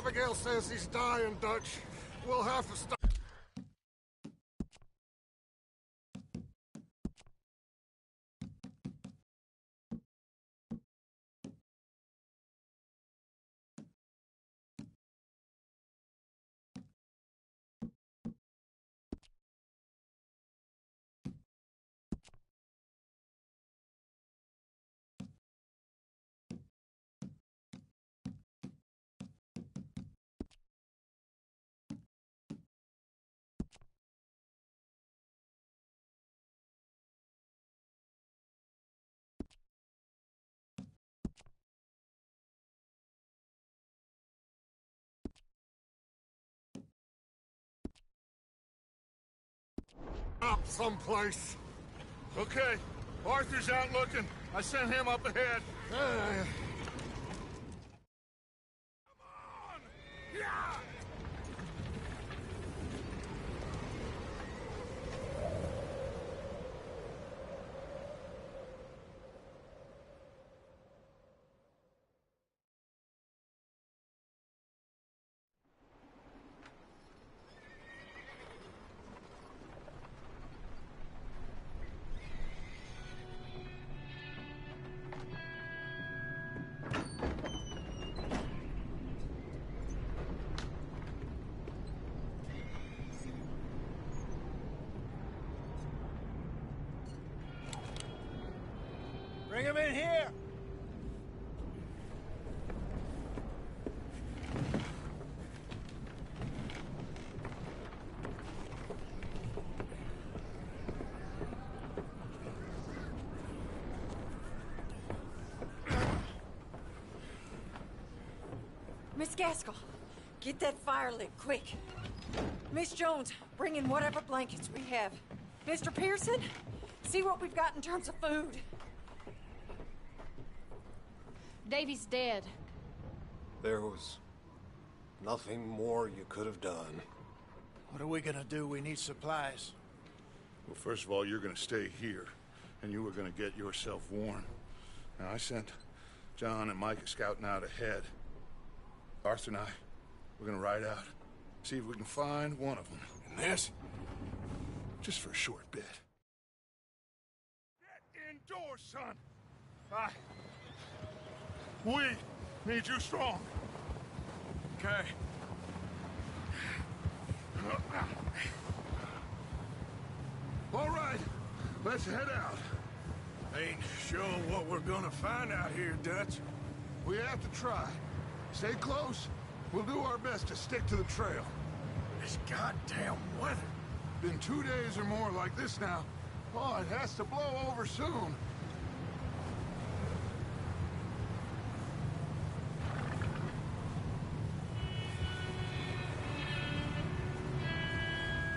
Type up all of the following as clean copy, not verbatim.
Abigail says he's dying, Dutch. We'll have to stop. Up someplace. Okay, Arthur's out looking. I sent him up ahead. Come on! Yeah! Bring him in here! Miss Gaskell, get that fire lit, quick. Miss Jones, bring in whatever blankets we have. Mr. Pearson, see what we've got in terms of food. Davy's dead. There was nothing more you could have done. What are we gonna do? We need supplies. Well, first of all, you're gonna stay here, and you were gonna get yourself warm. Now, I sent John and Micah scouting out ahead. Arthur and I, we're gonna ride out, see if we can find one of them. And this? Just for a short bit. Get indoors, son! We need you strong. Okay. All right, let's head out. Ain't sure what we're gonna find out here, Dutch. We have to try. Stay close. We'll do our best to stick to the trail. This goddamn weather. Been 2 days or more like this now. Oh, it has to blow over soon.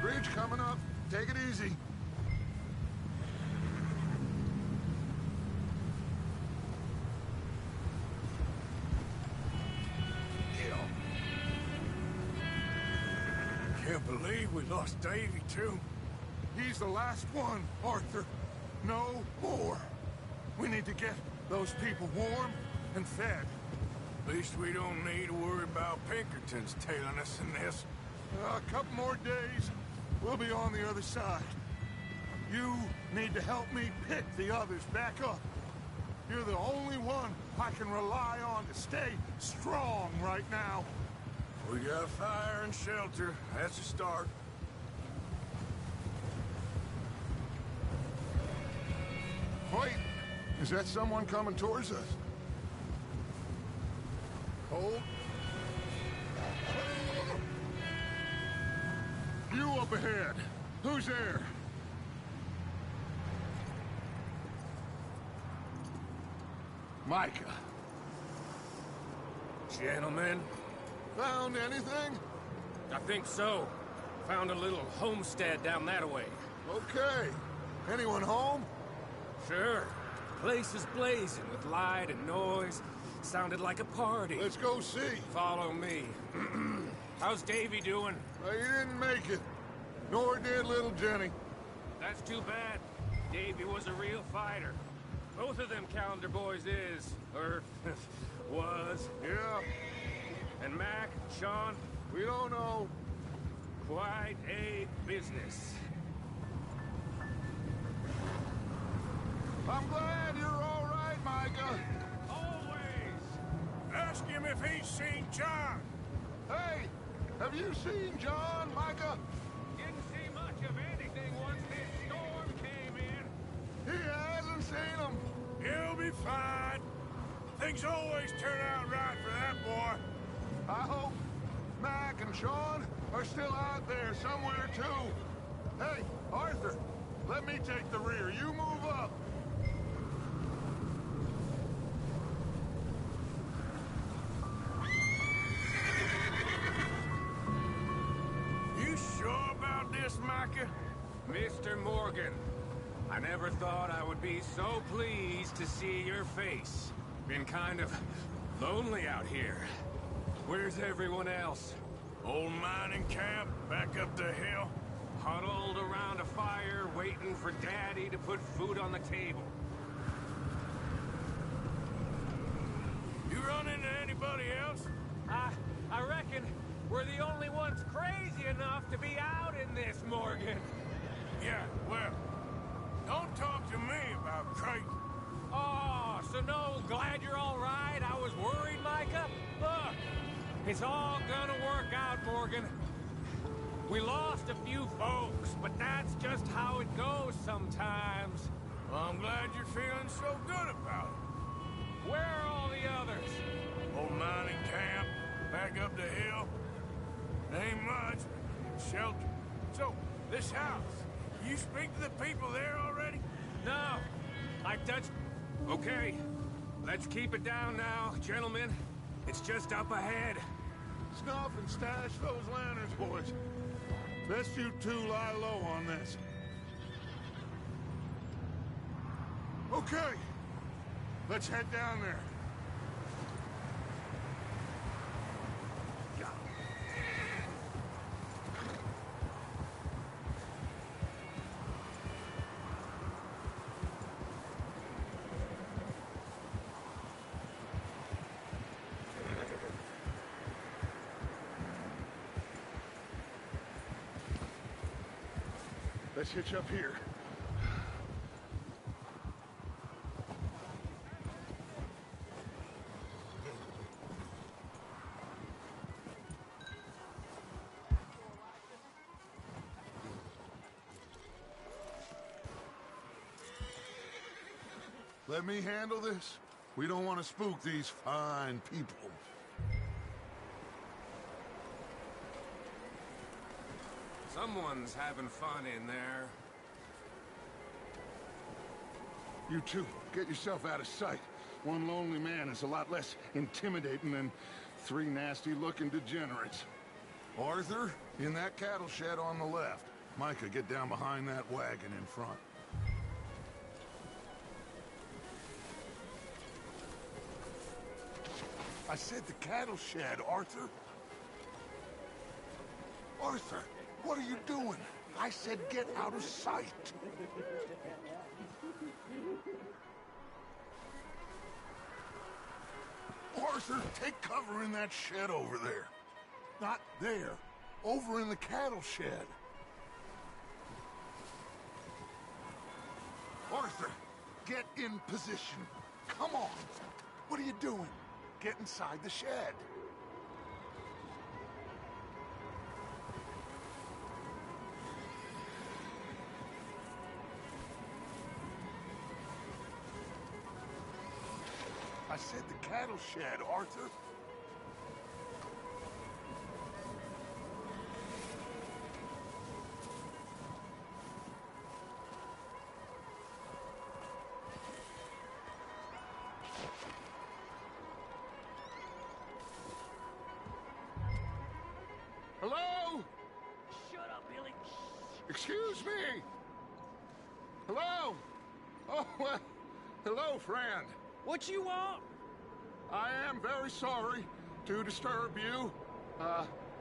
Bridge coming up. Take it easy. Can't believe we lost Davy, too. He's the last one, Arthur. No more. We need to get those people warm and fed. At least we don't need to worry about Pinkertons tailing us in this. A couple more days, we'll be on the other side. You need to help me pick the others back up. You're the only one I can rely on to stay strong right now. We got fire and shelter. That's a start. Wait, is that someone coming towards us? Hold. You up ahead. Who's there? Micah. Gentlemen, Found anything? I think so. Found a little homestead down that way. Okay. Anyone home? Sure. Place is blazing with light and noise. Sounded like a party. Let's go see. Follow me. How's Davy doing? He didn't make it. Nor did little Jenny. That's too bad. Davy was a real fighter. Both of them calendar boys is, or was. Yeah. And Mac, Sean? We don't know. Quite a business. I'm glad you're all right, Micah. Always! Ask him if he's seen John. Hey, have you seen John, Micah? Didn't see much of anything once this storm came in. He hasn't seen him. He'll be fine. Things always turn out right for that boy. I hope Mac and Sean are still out there somewhere, too. Hey, Arthur, let me take the rear. You move up. You sure about this, Micah? Mr. Morgan, I never thought I would be so pleased to see your face. Been kind of lonely out here. Where's everyone else? Old mining camp back up the hill. Huddled around a fire, waiting for Daddy to put food on the table. You run into anybody else? I reckon we're the only ones crazy enough to be out in this, Morgan. Yeah, well, don't talk to me about crazy. Oh, so no, glad you're all right. I was worried, Micah. Look, it's all gonna work out, Morgan. We lost a few folks, but that's just how it goes sometimes. Well, I'm glad you're feeling so good about it. Where are all the others? Old mining camp, back up the hill. Ain't much, shelter. So, this house, you speak to the people there already? No, I touched... Okay, let's keep it down now, gentlemen. It's just up ahead. Snuff and stash those lanterns, boys. Best you two lie low on this. Okay, let's head down there. Let's hitch up here. Let me handle this. We don't want to spook these fine people. Someone's having fun in there. You two, get yourself out of sight. One lonely man is a lot less intimidating than three nasty-looking degenerates. Arthur, in that cattle shed on the left. Micah, get down behind that wagon in front. I said the cattle shed, Arthur. Arthur, what are you doing? I said get out of sight. Arthur, take cover in that shed over there. Not there. Over in the cattle shed. Arthur, get in position. Come on. What are you doing? Get inside the shed. I said the cattle shed, Arthur. Hello? Shut up, Billy. Excuse me. Hello? Oh, well, hello, friend. What you want? I am very sorry to disturb you.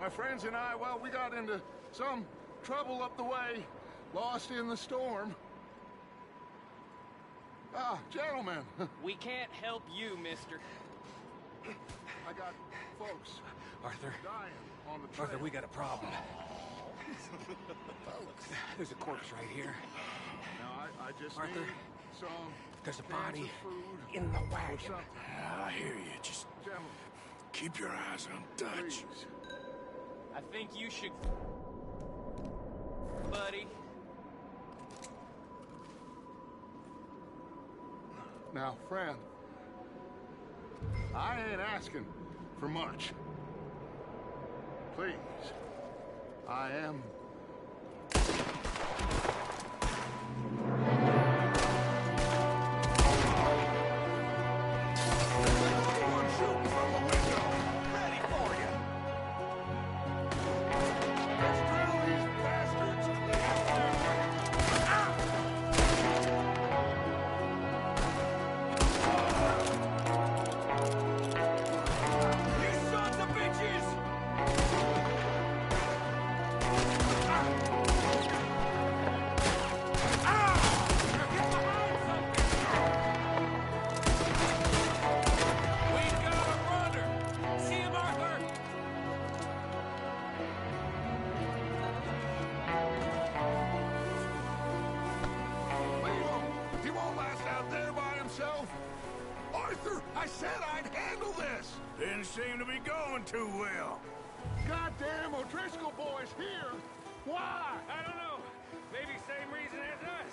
My friends and I, well, we got into some trouble up the way, lost in the storm. Gentlemen. We can't help you, mister. I got folks Arthur. dying on the trail. Arthur, we got a problem. There's a corpse right here. Now, I just Arthur, need some there's a cans body of food in the or wagon. something. I hear you. Just Gentlemen, keep your eyes on Dutch. please. I think you should... buddy. Now, friend, I ain't asking for much. Please, I am... Someone shooting from the window! Ready for you! Let's drill these bastards! You sons of bitches! We got a runner! See him, Arthur? He won't last out there by himself. Arthur, I said I'd handle this. Didn't seem to be going too well. Goddamn O'Driscoll boys here. Why? I don't know. Maybe same reason as us.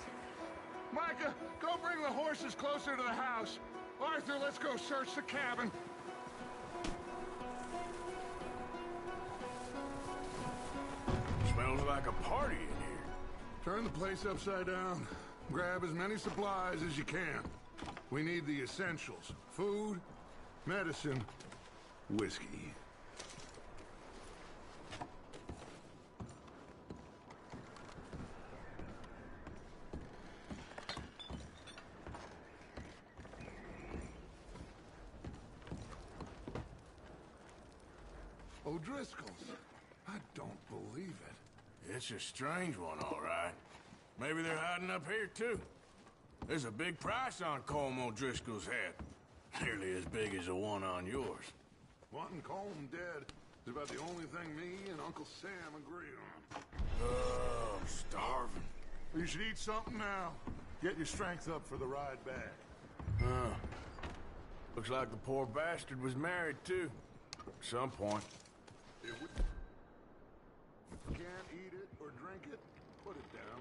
Micah, go bring the horses closer to the house. Arthur, let's go search the cabin. Smells like a party in here. Turn the place upside down. Grab as many supplies as you can. We need the essentials. Food, medicine, whiskey. O'Driscoll's. I don't believe it. It's a strange one, all right. Maybe they're hiding up here, too. There's a big price on Colm O'Driscoll's head. Nearly as big as the one on yours. Wanting Colm dead is about the only thing me and Uncle Sam agree on. Oh, I'm starving. You should eat something now. Get your strength up for the ride back. Huh. Looks like the poor bastard was married, too. At some point. If we can't eat it or drink it, put it down.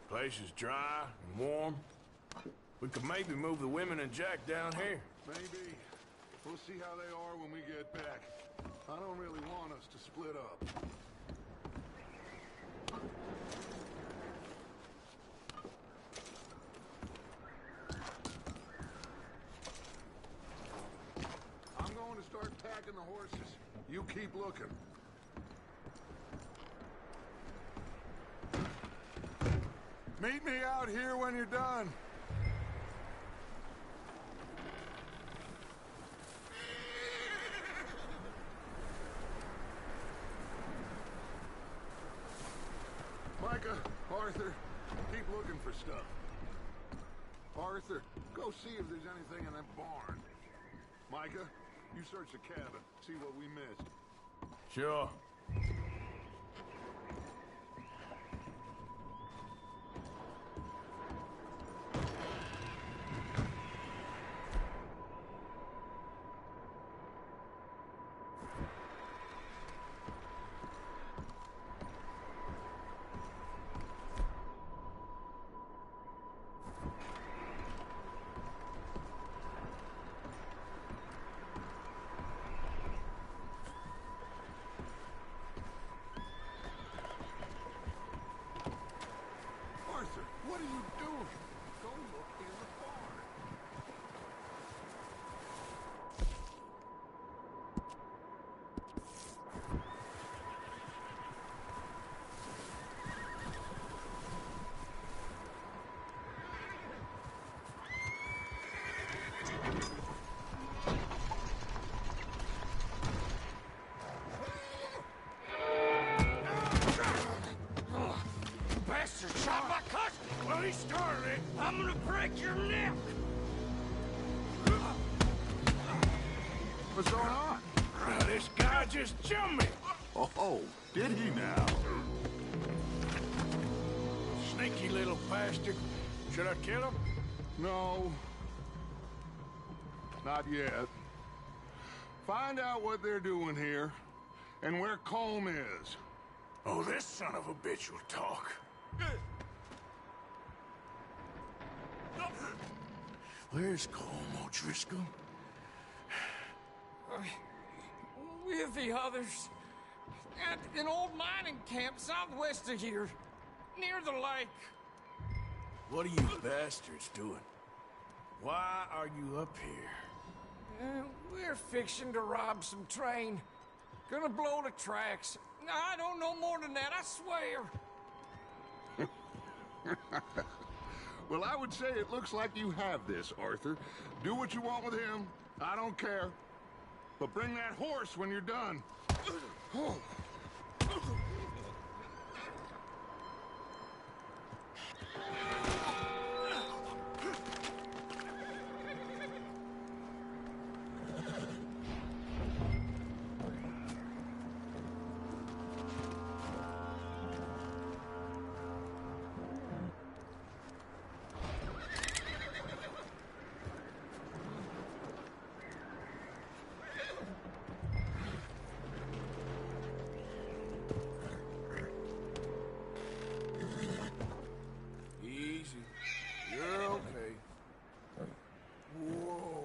Place is dry and warm. We could maybe move the women and Jack down here. Maybe. We'll see how they are when we get back. I don't really want us to split up. I'm going to start packing the horses. You keep looking. Meet me out here when you're done. Micah, Arthur, keep looking for stuff. Arthur, go see if there's anything in that barn. Micah, you search the cabin, see what we missed. Sure. What's going on? This guy just jumped me. Oh, did he now? Sneaky little bastard. Should I kill him? No. Not yet. Find out what they're doing here, and where Colm is. Oh, this son of a bitch will talk. Where's Colm O'Driscoll? With the others. At an old mining camp southwest of here. Near the lake. What are you bastards doing? Why are you up here? We're fixing to rob some train. Gonna blow the tracks. I don't know more than that, I swear. Well, I would say it looks like you have this, Arthur. Do what you want with him. I don't care. But bring that horse when you're done. Easy. You're okay. Whoa.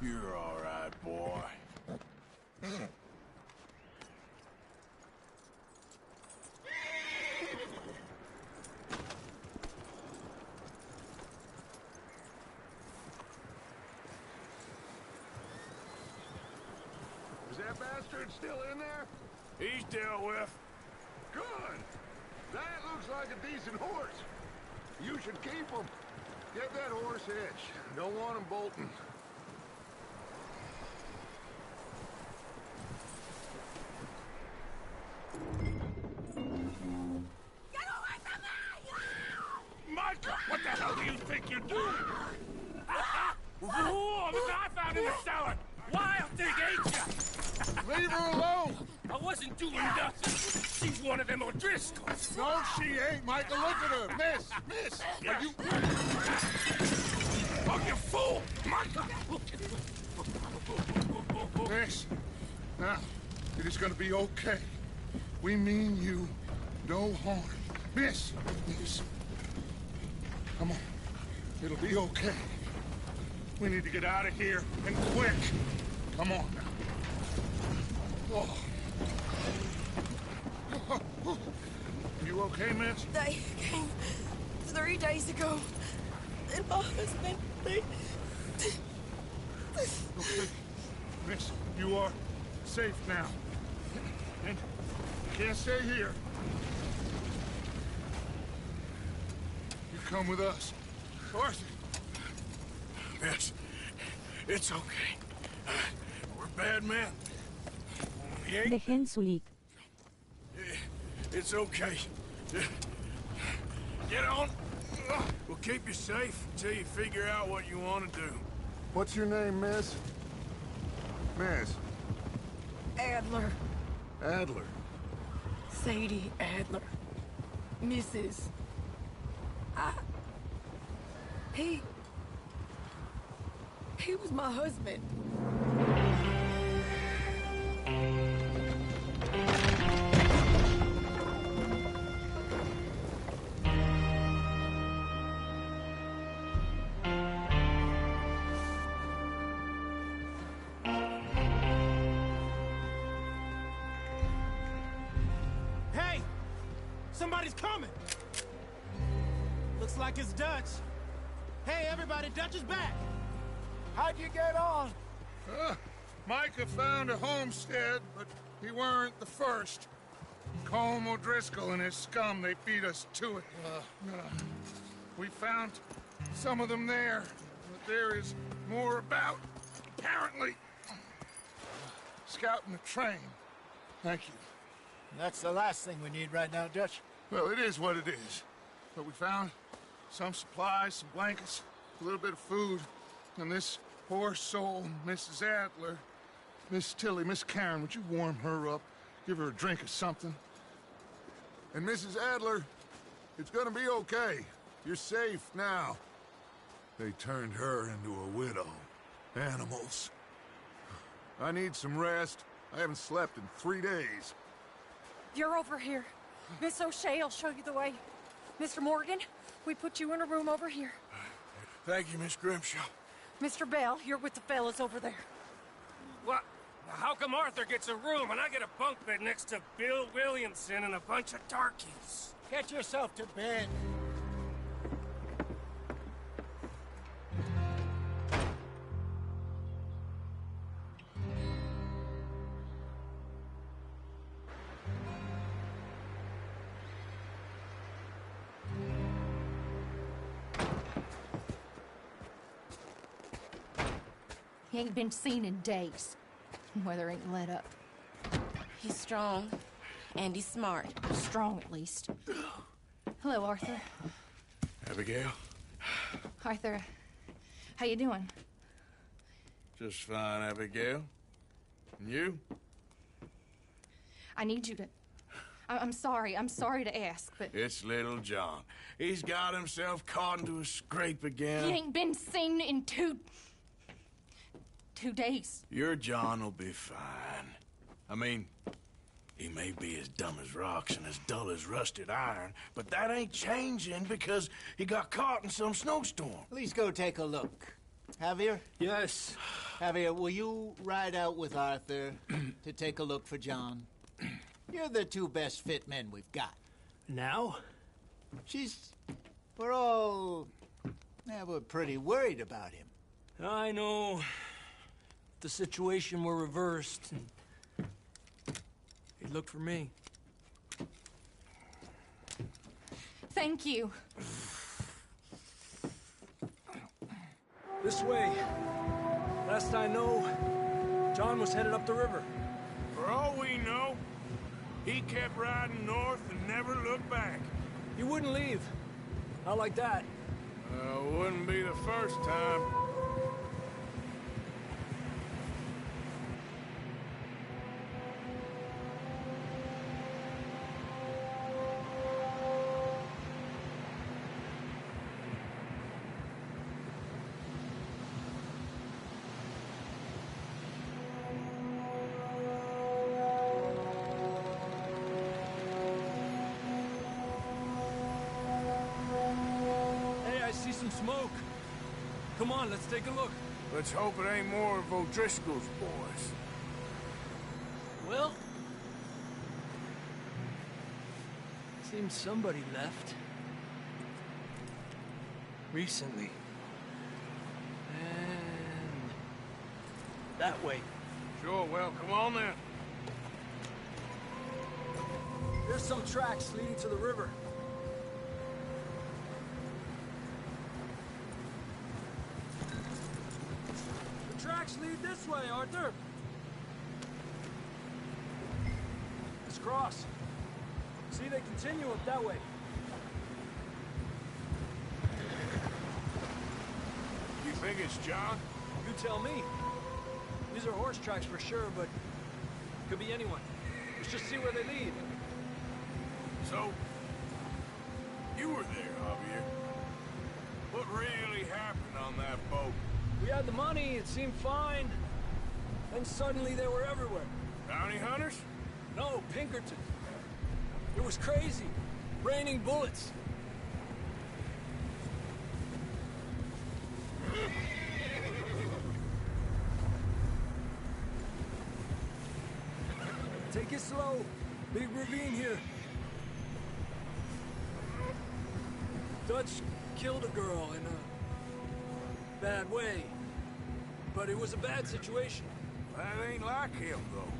You're all right, boy. Is that bastard still in there? He's dealt with. Good. That looks like a decent horse. You should keep him. Get that horse hitched. Don't want him bolting. Micah, what the hell do you think you're doing? Whoa, look what I found in the cellar. Wild thing, ain't ya? Leave her alone! I wasn't doing nothing. She's one of them O'Driscolls. No, she ain't, Michael. Look at her. Miss! Miss! Are you... Oh, you fool! Micah! Miss, now, it is gonna be okay. We mean you no harm. Miss! Miss. Come on. It'll be okay. We need to get out of here, and quick. Come on now. Oh. You okay, miss? They came 3 days ago. And my husband, they... Okay. Miss, you are safe now. And you can't stay here. You come with us. Arthur. Miss, it's okay. We're bad men. We ain't... Dejen su like. It's okay. Get on. We'll keep you safe until you figure out what you want to do. What's your name, miss? Miss. Adler. Adler. Sadie Adler. Mrs. He was my husband. Hey! Somebody's coming! Looks like it's Dutch. Hey, everybody, Dutch is back! How'd you get on? Micah found a homestead, but he weren't the first. Colm O'Driscoll and his scum, they beat us to it. We found some of them there, but there is more about, apparently. Scouting the train. Thank you. That's the last thing we need right now, Dutch. Well, it is what it is. But we found some supplies, some blankets, a little bit of food, and this poor soul, Mrs. Adler, Miss Tilly, Miss Karen, would you warm her up? Give her a drink or something? And Mrs. Adler, it's gonna be okay. You're safe now. They turned her into a widow. Animals. I need some rest. I haven't slept in 3 days. You're over here. Miss O'Shea will show you the way. Mr. Morgan, we put you in a room over here. Thank you, Miss Grimshaw. Mr. Bell, you're with the fellas over there. What? How come Arthur gets a room and I get a bunk bed next to Bill Williamson and a bunch of darkies? Get yourself to bed. He ain't been seen in days. Weather ain't let up. He's strong, and he's smart. Strong, at least. Hello, Arthur. Abigail? Arthur, how you doing? Just fine, Abigail. And you? I need you to... I'm sorry to ask, but... It's little John. He's got himself caught into a scrape again. He ain't been seen in 2 days. Your John will be fine. I mean, he may be as dumb as rocks and as dull as rusted iron, but that ain't changing because he got caught in some snowstorm. Please go take a look. Javier? Yes. Javier, will you ride out with Arthur to take a look for John? You're the 2 best fit men we've got. Now? We're pretty worried about him. I know. The situation were reversed. He looked for me. Thank you. This way. Last I know, John was headed up the river. For all we know, he kept riding north and never looked back. He wouldn't leave. Not like that. Wouldn't be the first time. Some smoke. Come on, let's take a look. Let's hope it ain't more of O'Driscoll's boys. Well, seems somebody left. Recently. And that way. Sure, well, come on then. There's some tracks leading to the river. Tracks lead this way, Arthur. Let's cross. See, they continue up that way. You think it's John? You tell me. These are horse tracks for sure, but could be anyone. Let's just see where they lead. So, you were there, Javier. What really happened on that boat? We had the money, it seemed fine. Then suddenly they were everywhere. Bounty hunters? No, Pinkerton. It was crazy. Raining bullets. Take it slow. Big ravine here. Dutch killed a girl in a bad way. But it was a bad situation. That ain't like him, though.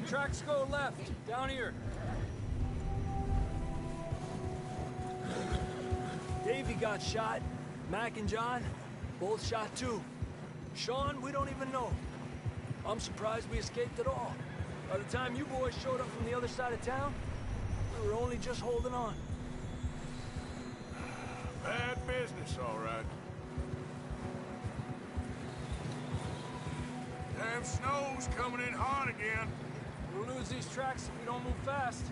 Tracks go left, down here. Davey got shot. Mac and John, both shot too. Sean, we don't even know. I'm surprised we escaped at all. By the time you boys showed up from the other side of town, were only just holding on. Bad business, all right. Damn snow's coming in hard again. We'll lose these tracks if we don't move fast.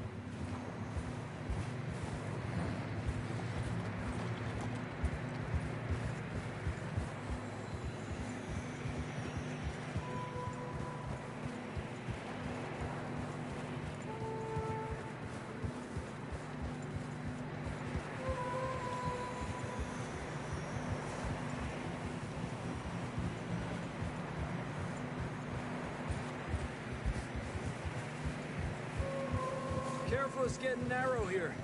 Careful, it's getting narrow here.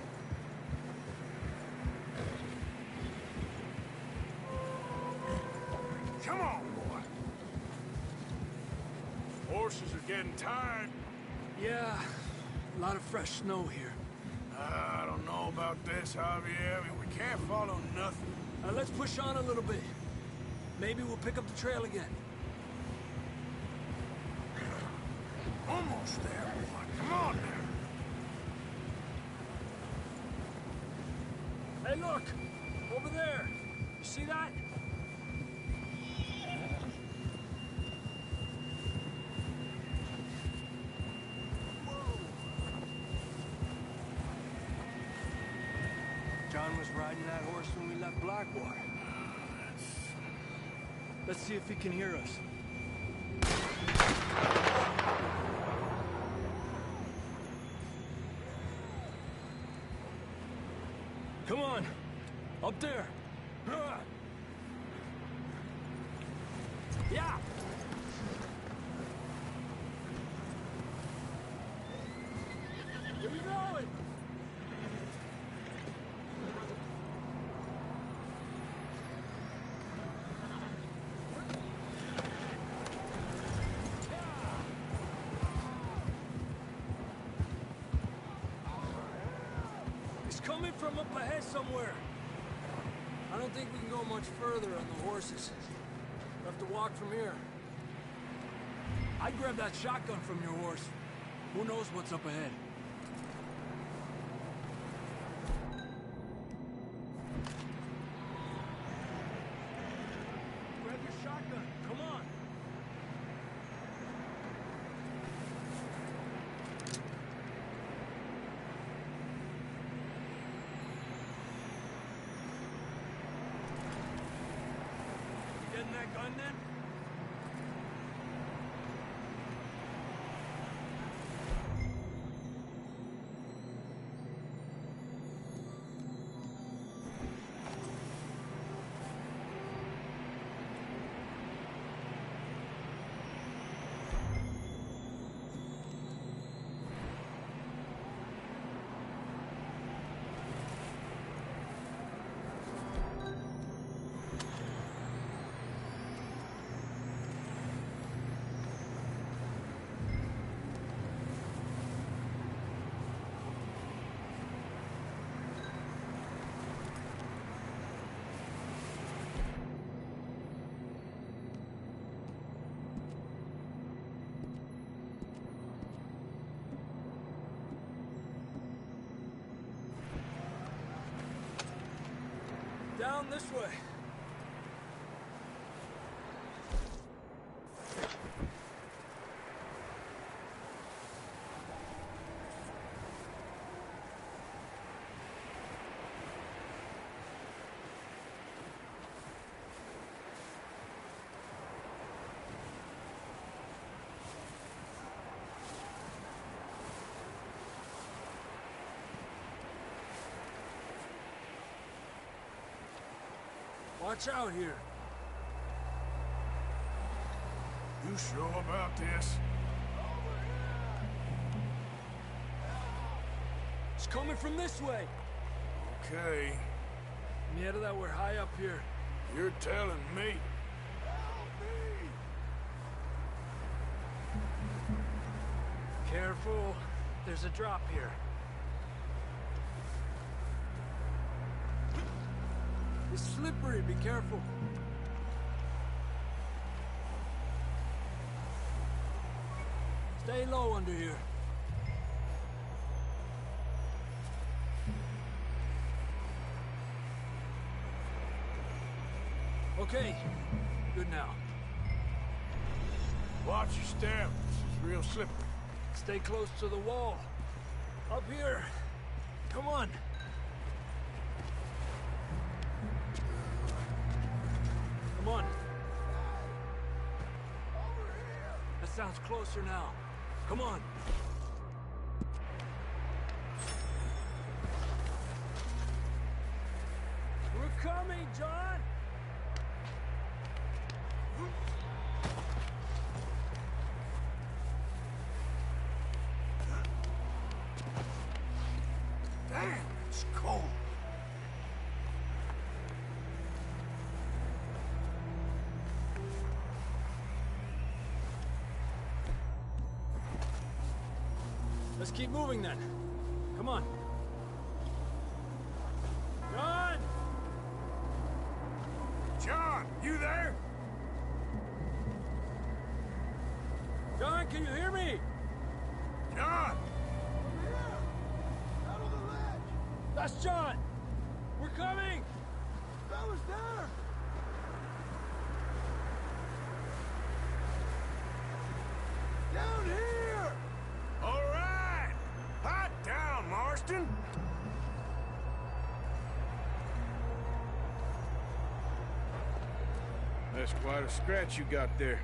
Come on, boy. Horses are getting tired. Yeah, a lot of fresh snow here. I don't know about this, Javier. I mean, we can't follow nothing. Let's push on a little bit. Maybe we'll pick up the trail again. Almost there, boy. Come on now. Hey, look! Over there! You see that? John was riding that horse when we left Blackwater. Let's see if he can hear us. Come on! Up there! Yeah! Where you going? It's coming from up ahead somewhere. I don't think we can go much further on the horses. We'll have to walk from here. I'd grab that shotgun from your horse. Who knows what's up ahead? Grab your shotgun. Come on. Getting that gun then? Down this way. Watch out here. You sure about this? It's coming from this way. Okay. Yeah, that we're high up here. You're telling me. Careful. There's a drop here. It's slippery. Be careful. Stay low under here. Okay. Good now. Watch your step. This is real slippery. Stay close to the wall. Up here. Come on. Come on. That sounds closer now. Come on. We're coming, John! Damn, it's cold. Let's keep moving then. Come on. John! John, you there? John, can you hear me? John! That's John! We're coming! Fellas there! Down here! All right! Hot down, Marston! That's quite a scratch you got there.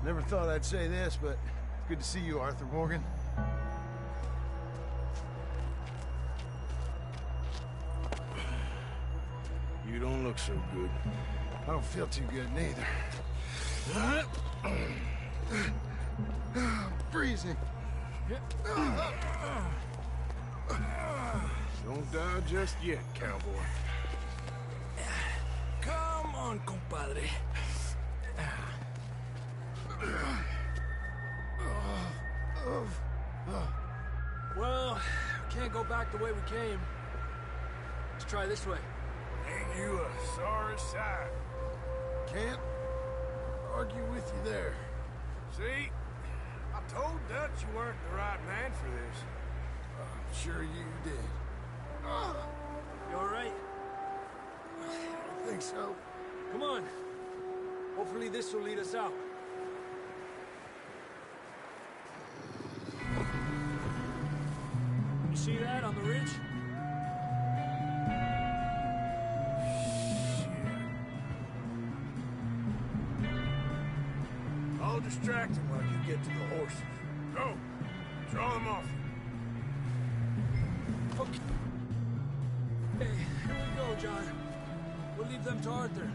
Never thought I'd say this, but it's good to see you, Arthur Morgan. You don't look so good. I don't feel too good, neither. I'm freezing. Don't die just yet, cowboy. Come on, compadre. Well, can't go back the way we came. Let's try this way. Ain't you a sorry sight? Can't argue with you there. See? I told Dutch you weren't the right man for this. I'm sure you did. You all right? I think so. Come on. Hopefully this will lead us out. You see that on the ridge? I'll distract him while you get to the horses. Go! Draw them off. Okay. Hey, here we go, John. We'll leave them to Arthur.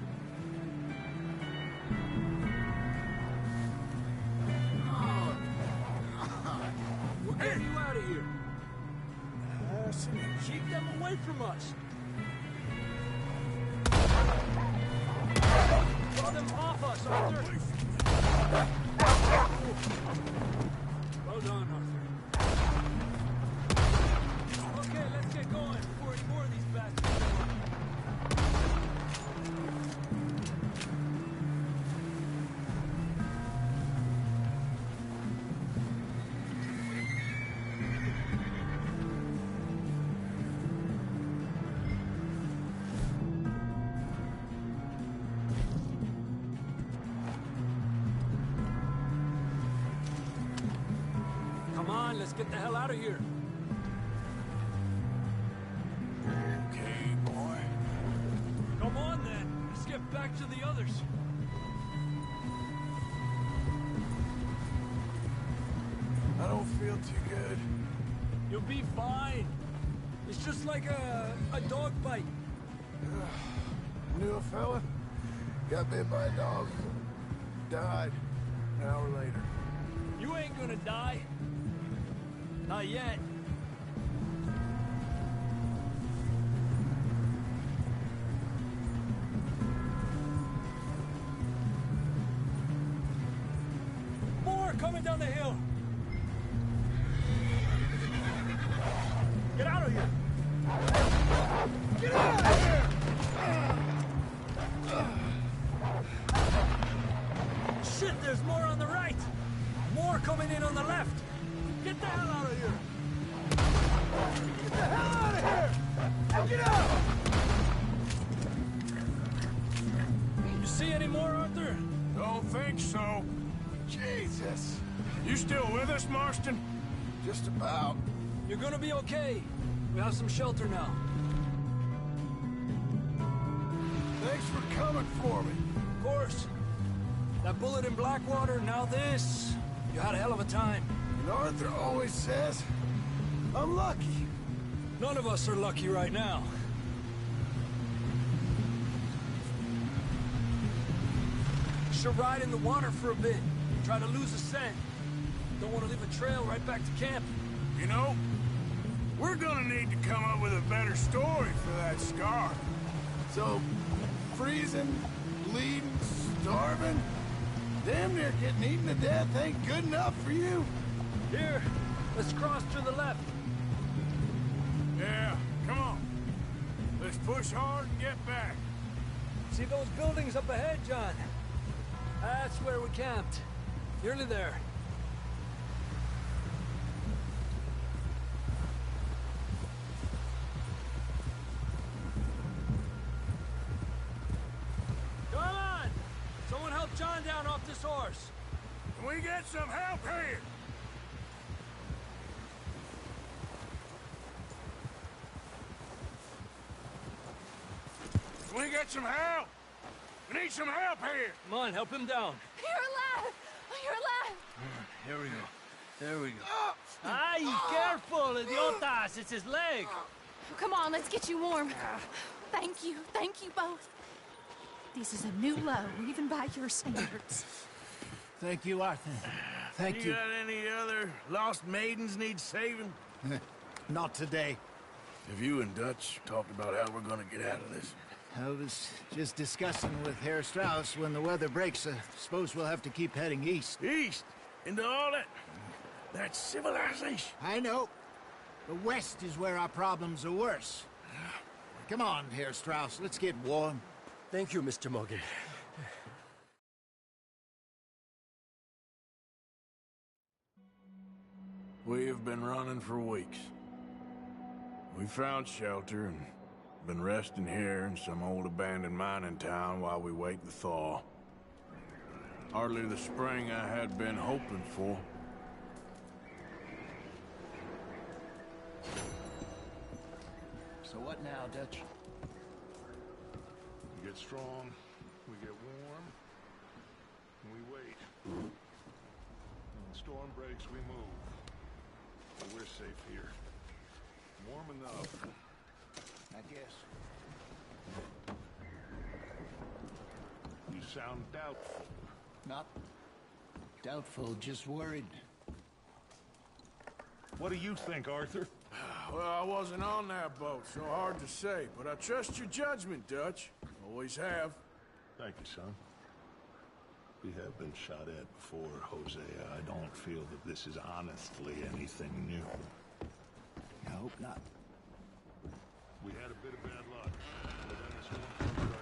We'll get you out of here. Keep them away from us. Draw them off us, Arthur. Well done, Arthur. Okay, let's get going before any more of these bastards show up. Come on, let's get the hell out of here. Okay, boy. Come on, then. Let's get back to the others. I don't feel too good. You'll be fine. It's just like a dog bite. Knew a fella, got bit by a dog, died an hour later. You ain't gonna die. Not yet. More coming down the hill. Get out of here. Get out of here. Shit, there's more on the right. More coming in on the left. Get the hell out of here. Get the hell out of here. Get out. think so. Jesus! You still with us, Marston? Just about. You're gonna be okay. We have some shelter now. Thanks for coming for me. Of course. That bullet in Blackwater, now this. You had a hell of a time. And Arthur always says, I'm lucky. None of us are lucky right now. Should ride in the water for a bit. Try to lose a scent. Don't want to leave a trail right back to camp. You know, we're gonna need to come up with a better story for that scar. So, freezing, bleeding, starving, damn near getting eaten to death ain't good enough for you? Here, let's cross to the left. Yeah, come on. Let's push hard and get back. See those buildings up ahead, John? That's where we camped. Nearly there. Come on! Someone help John down off this horse. Can we get some help here? Can we get some help? We need some help here. Come on, help him down. You're alive! You're alive! Here we go. There we go. Ay, careful, idiotas! It's his leg. Come on, let's get you warm. Thank you both. This is a new low, even by your standards. Thank you, Arthur. Thank You got any other lost maidens need saving? Not today. Have you and Dutch talked about how we're gonna get out of this? I was just discussing with Herr Strauss when the weather breaks. I suppose we'll have to keep heading east. East? Into all that civilization? I know. The west is where our problems are worse. Come on, Herr Strauss. Let's get warm. Thank you, Mr. Morgan. We have been running for weeks. We found shelter and been resting here in some old abandoned mining town while we wait the thaw. Hardly the spring I had been hoping for. So what now, Dutch? We get strong, we get warm, and we wait. When the storm breaks, we move. But we're safe here. Warm enough. I guess. You sound doubtful. Not doubtful, just worried. What do you think, Arthur? Well, I wasn't on that boat, so hard to say. But I trust your judgment, Dutch. Always have. Thank you, son. We have been shot at before, Hosea. I don't feel that this is honestly anything new. I hope not. We had a bit of bad luck, but then this one comes right back.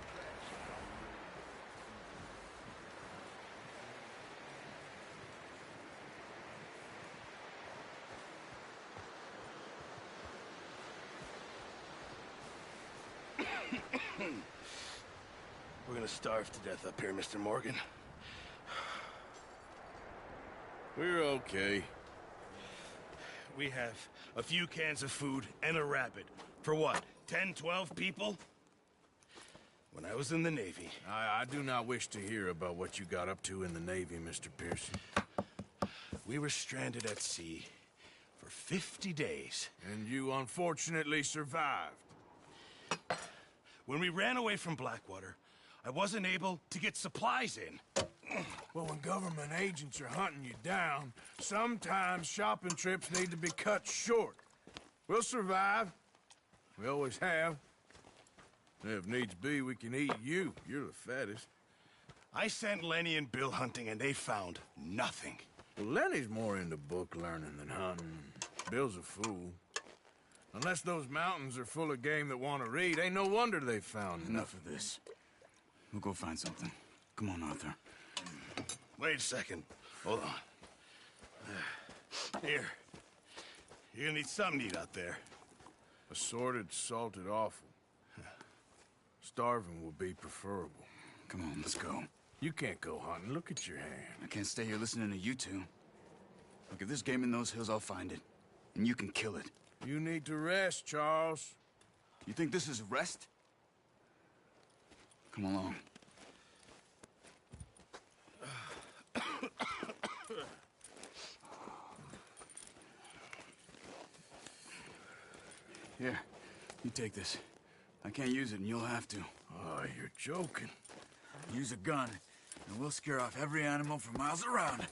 We're gonna starve to death up here, Mr. Morgan. We're okay. We have a few cans of food and a rabbit. For what, 10, 12 people? When I was in the Navy... I do not wish to hear about what you got up to in the Navy, Mr. Pearson. We were stranded at sea for 50 days. And you unfortunately survived. When we ran away from Blackwater, I wasn't able to get supplies in. Well, when government agents are hunting you down, sometimes shopping trips need to be cut short. We'll survive. We always have. If needs be, we can eat you. You're the fattest. I sent Lenny and Bill hunting, and they found nothing. Well, Lenny's more into book learning than hunting. Bill's a fool. Unless those mountains are full of game that want to read, ain't no wonder they found Enough of this. We'll go find something. Come on, Arthur. Wait a second. Hold on. Here. You're gonna need something to eat out there. Assorted, salted offal. Starving will be preferable. Come on, let's go. You can't go hunting. Look at your hand. I can't stay here listening to you two. Look, if there's game in those hills, I'll find it. And you can kill it. You need to rest, Charles. You think this is rest? Come along. Here, you take this. I can't use it, and you'll have to. Oh, you're joking. Use a gun, and we'll scare off every animal for miles around.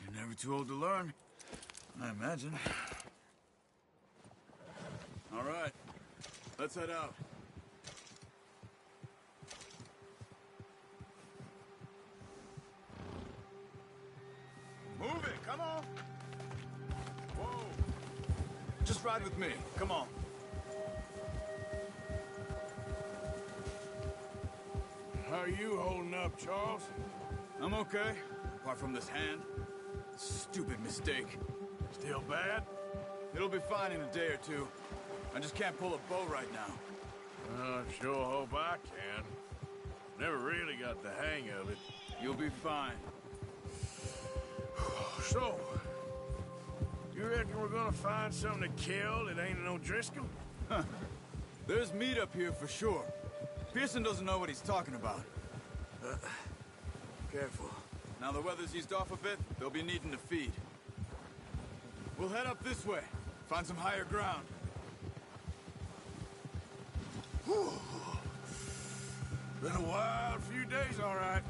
You're never too old to learn, I imagine. All right, let's head out. Move it, come on! Whoa! Just ride with me, come on. How are you holding up, Charles? I'm okay, apart from this hand. Stupid mistake. Still bad? It'll be fine in a day or two. I just can't pull a bow right now. I sure hope I can. Never really got the hang of it. You'll be fine. So, you reckon we're gonna find something to kill that ain't no Driscoll? Huh. There's meat up here for sure. Pearson doesn't know what he's talking about. Careful. Now the weather's eased off a bit, they'll be needing to feed. We'll head up this way, find some higher ground. Whew. Been a wild few days, all right.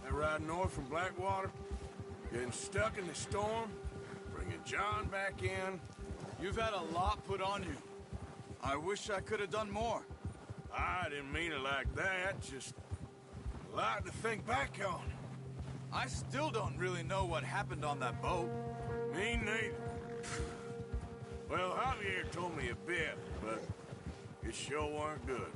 That ride north from Blackwater, getting stuck in the storm, bringing John back in. You've had a lot put on you. I wish I could have done more. I didn't mean it like that, just a lot to think back on. I still don't really know what happened on that boat. Me neither. Well, Javier told me a bit, but it sure weren't good.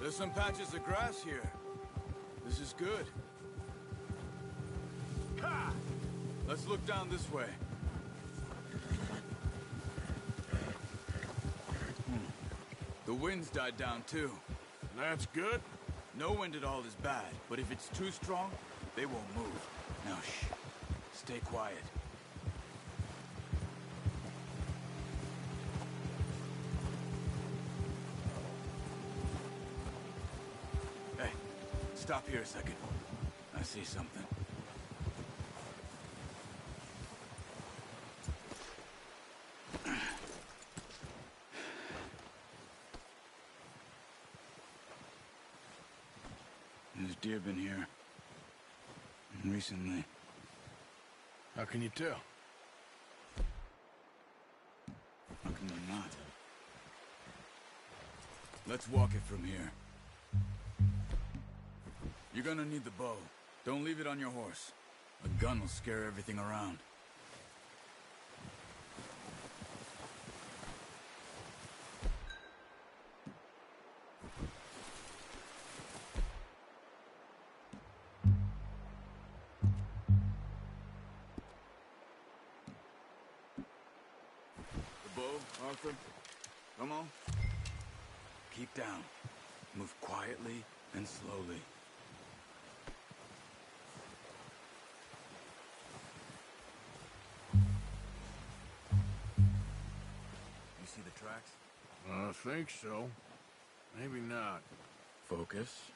There's some patches of grass here. This is good. Ha! Let's look down this way. The wind's died down too. That's good. No wind at all is bad, but if it's too strong, they won't move. Now shh. Stay quiet. Hey, stop here a second. I see something. There's deer been here. Recently. How can you tell? How can you not? Let's walk it from here. You're gonna need the bow. Don't leave it on your horse. A gun will scare everything around. The bow, Arthur. Come on. Keep down. Move quietly and slowly. You see the tracks? I think so. Maybe not. Focus.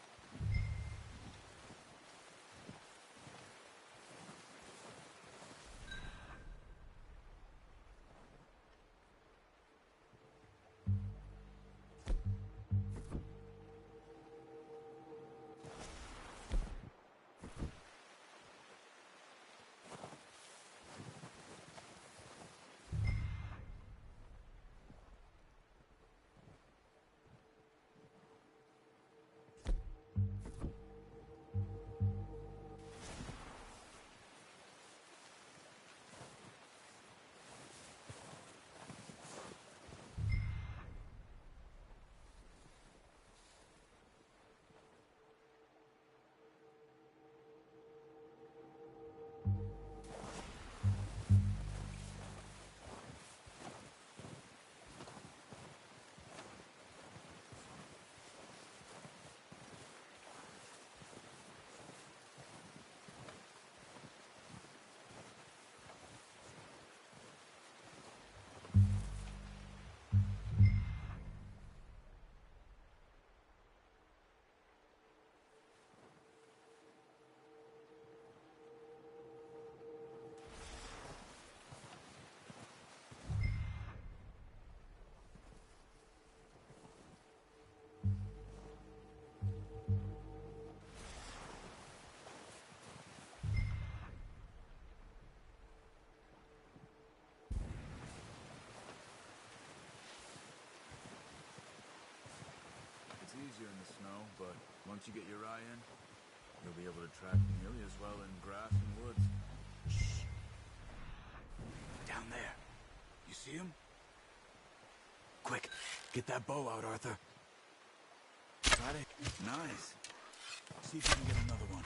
but once you get your eye in, you'll be able to track nearly as well in grass and woods. Shh. Down there. You see him? Quick, get that bow out, Arthur. Got it? Nice. See if you can get another one.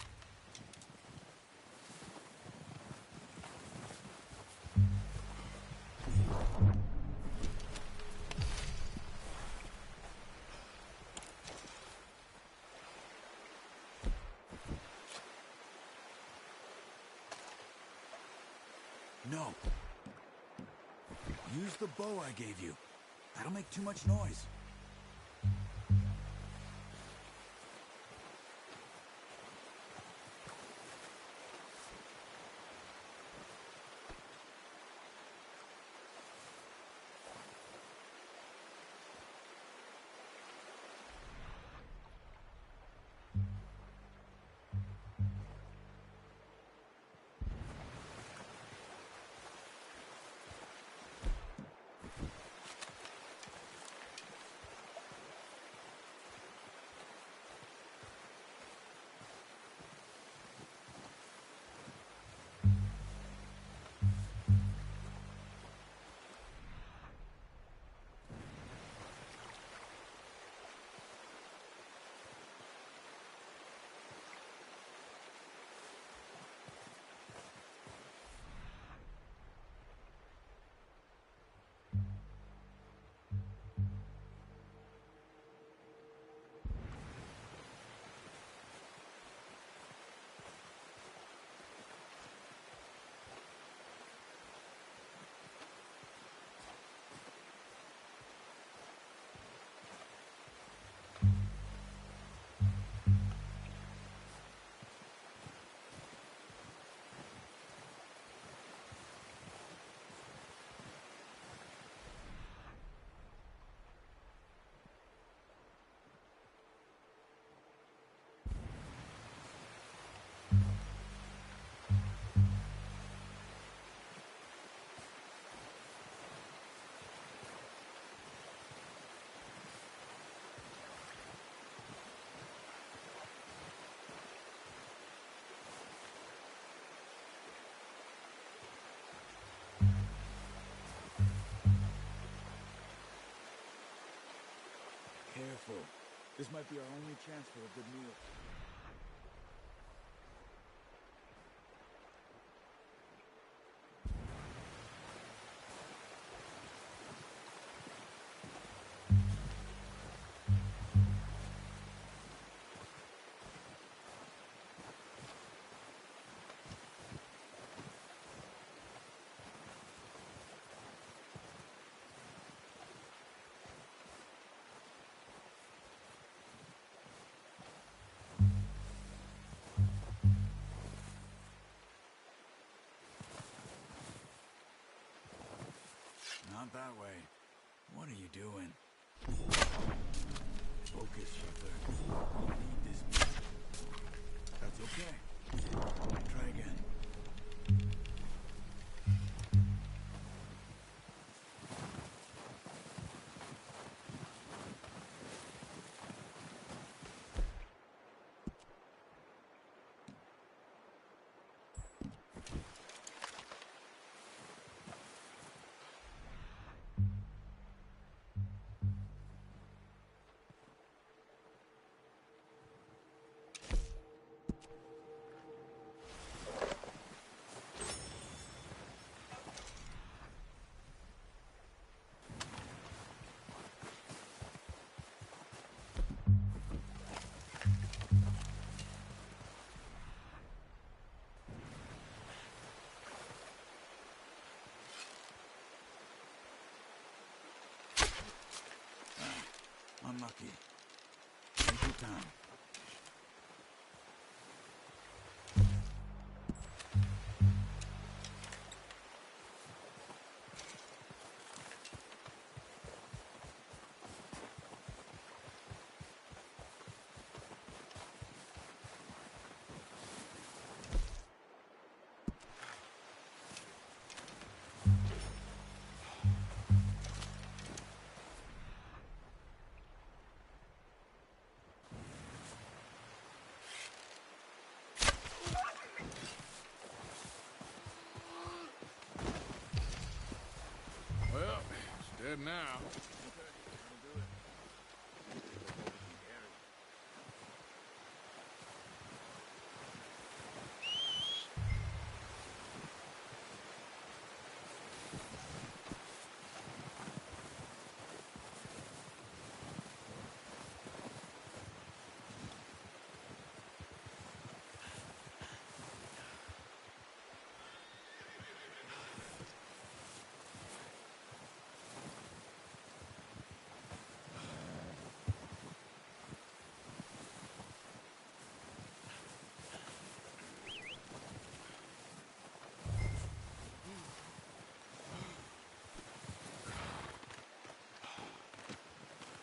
No. Use the bow I gave you. That'll make too much noise. Careful. This might be our only chance for a good meal. Not that way. What are you doing? Focus, Shelter. You need this meat. That's okay. Try again. Unlucky. Take your time. ahead now.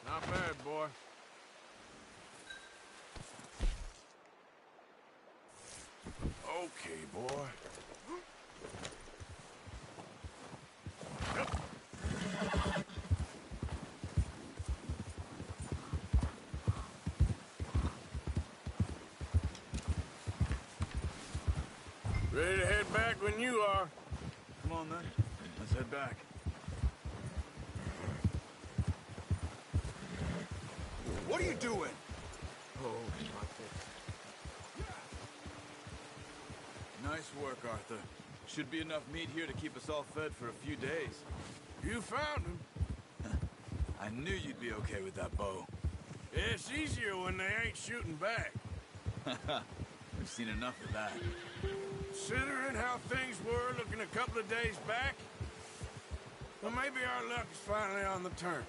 Not bad, boy. Okay, boy. Ready to head back when you are. Come on, then. Let's head back. What are you doing? Oh, nice work, Arthur. Should be enough meat here to keep us all fed for a few days. You found him. I knew you'd be okay with that bow. It's easier when they ain't shooting back. We've seen enough of that. Considering how things were looking a couple of days back, well, maybe our luck is finally on the turn.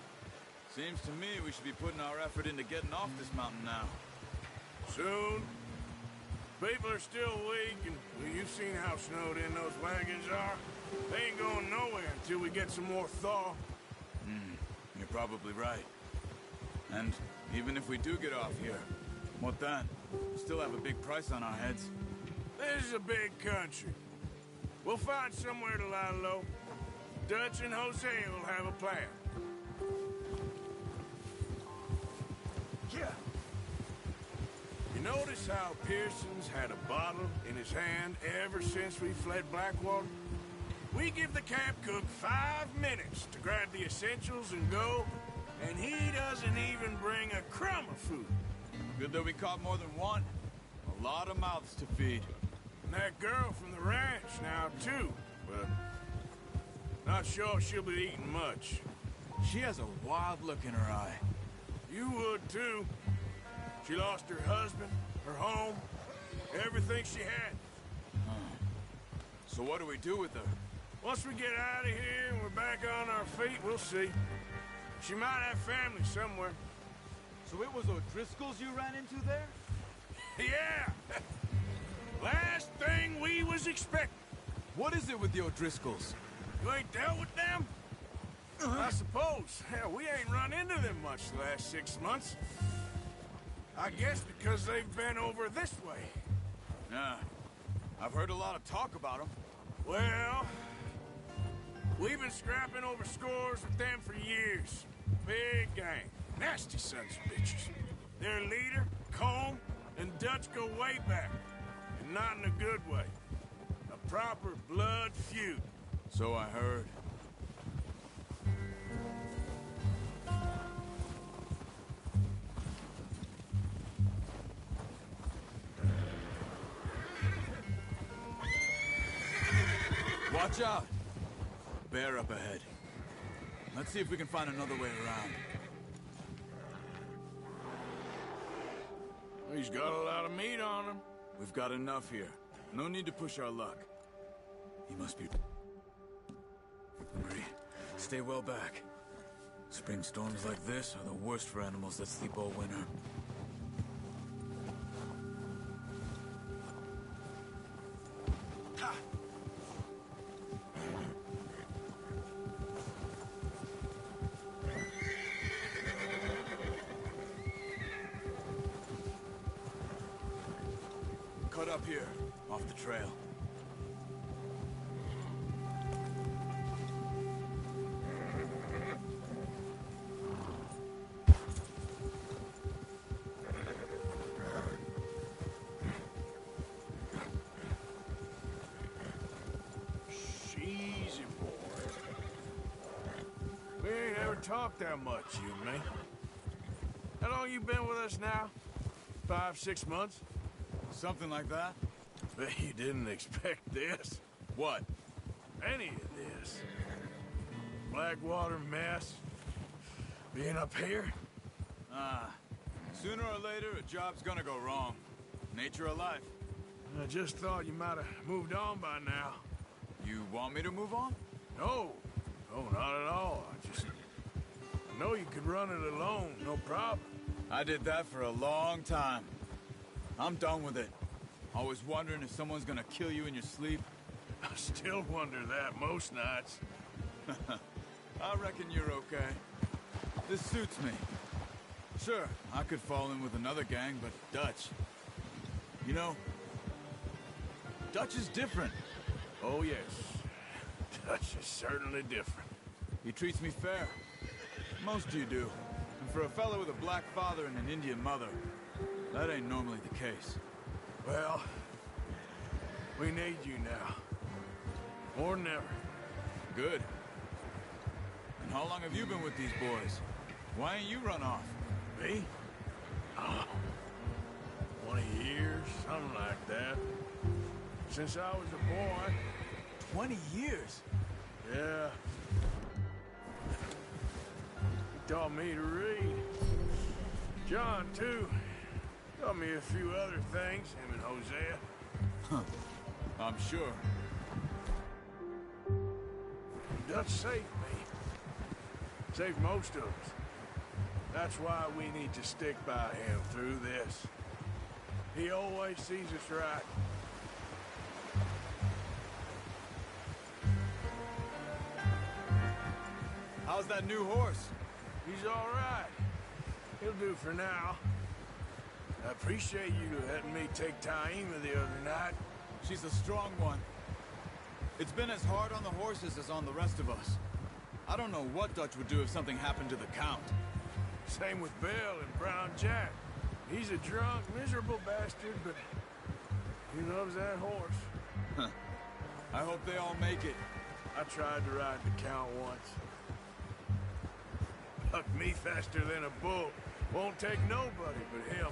Seems to me we should be putting our effort into getting off this mountain now. Soon. People are still weak, and well, you've seen how snowed in those wagons are. They ain't going nowhere until we get some more thaw. You're probably right. And even if we do get off here, what then? We still have a big price on our heads. This is a big country. We'll find somewhere to lie low. Dutch and Jose will have a plan. Yeah. You notice how Pearson's had a bottle in his hand ever since we fled Blackwater? We give the camp cook 5 minutes to grab the essentials and go, and he doesn't even bring a crumb of food. Good that we caught more than one. A lot of mouths to feed. And that girl from the ranch now, too, but not sure she'll be eating much. She has a wild look in her eye. You would, too. She lost her husband, her home, everything she had. So what do we do with her? Once we get out of here and we're back on our feet, we'll see. She might have family somewhere. So it was O'Driscoll's you ran into there? Yeah! Last thing we was expecting. What is it with the O'Driscolls? You ain't dealt with them? I suppose. Hell, we ain't run into them much the last 6 months. I guess because they've been over this way. Yeah. I've heard a lot of talk about them. Well, we've been scrapping over scores with them for years. Big gang. Nasty sons of bitches. Their leader, Combe, and Dutch go way back. And not in a good way. A proper blood feud. So I heard. Watch out! Bear up ahead. Let's see if we can find another way around. He's got a lot of meat on him. We've got enough here. No need to push our luck. He must be hungry. Stay well back. Spring storms like this are the worst for animals that sleep all winter. Cut up here, off the trail. Easy, boy. We ain't talk that much, you and me. How long you been with us now? 5, 6 months? Something like that. Bet you didn't expect this. What? Any of this. Blackwater mess. Being up here? Sooner or later, a job's gonna go wrong. Nature of life. I just thought you might have moved on by now. You want me to move on? No. No, not at all. I know you could run it alone, no problem. I did that for a long time. I'm done with it. Always wondering if someone's gonna kill you in your sleep. I still wonder that most nights. I reckon you're okay. This suits me. Sure, I could fall in with another gang, but Dutch... You know, Dutch is different. Oh, yes. Dutch is certainly different. He treats me fair. Most of you do. And for a fellow with a black father and an Indian mother, that ain't normally the case. Well, we need you now. More than ever. Good. And how long have you been with these boys? Why ain't you run off? Me? Oh, 20 years, something like that. Since I was a boy. 20 years? Yeah. He taught me to read. John, too. Taught me a few other things, him and Hosea. Huh. I'm sure. Dutch saved me. Saved most of us. That's why we need to stick by him through this. He always sees us right. How's that new horse? He's all right. He'll do for now. I appreciate you letting me take Taima the other night. She's a strong one. It's been as hard on the horses as on the rest of us. I don't know what Dutch would do if something happened to the Count. Same with Bill and Brown Jack. He's a drunk, miserable bastard, but he loves that horse. I hope they all make it. I tried to ride the Count once. Bucked me faster than a bull. Won't take nobody but him.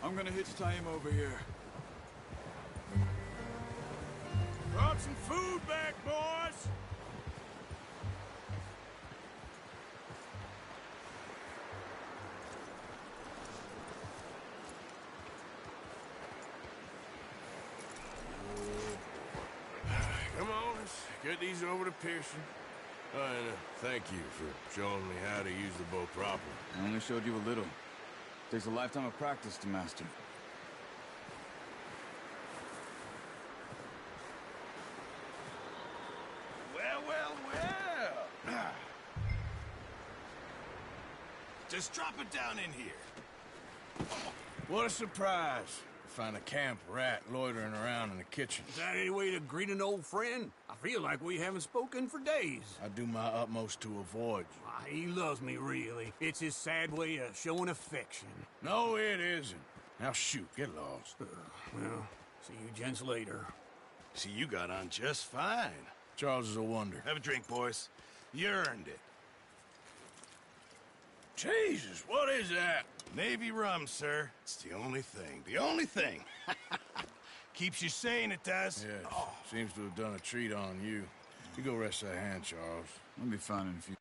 I'm gonna hitch Taima over here. Brought some food back, boys! Come on, let's get these over to Pearson. And thank you for showing me how to use the bow properly. I only showed you a little. Takes a lifetime of practice to master. Well. Just drop it down in here. What a surprise. Find a camp rat loitering around in the kitchen. Is that any way to greet an old friend? I feel like we haven't spoken for days. I do my utmost to avoid you. Why, he loves me, really. It's his sad way of showing affection. No, it isn't. Now shoot, get lost. Well, see you gents later. See, you got on just fine. Charles is a wonder. Have a drink, boys. You earned it. Jesus, what is that? Navy rum, sir. It's the only thing. The only thing. Keeps you sane, it does. Yes, seems to have done a treat on you. You go rest that hand, Charles. I'll be fine in a few...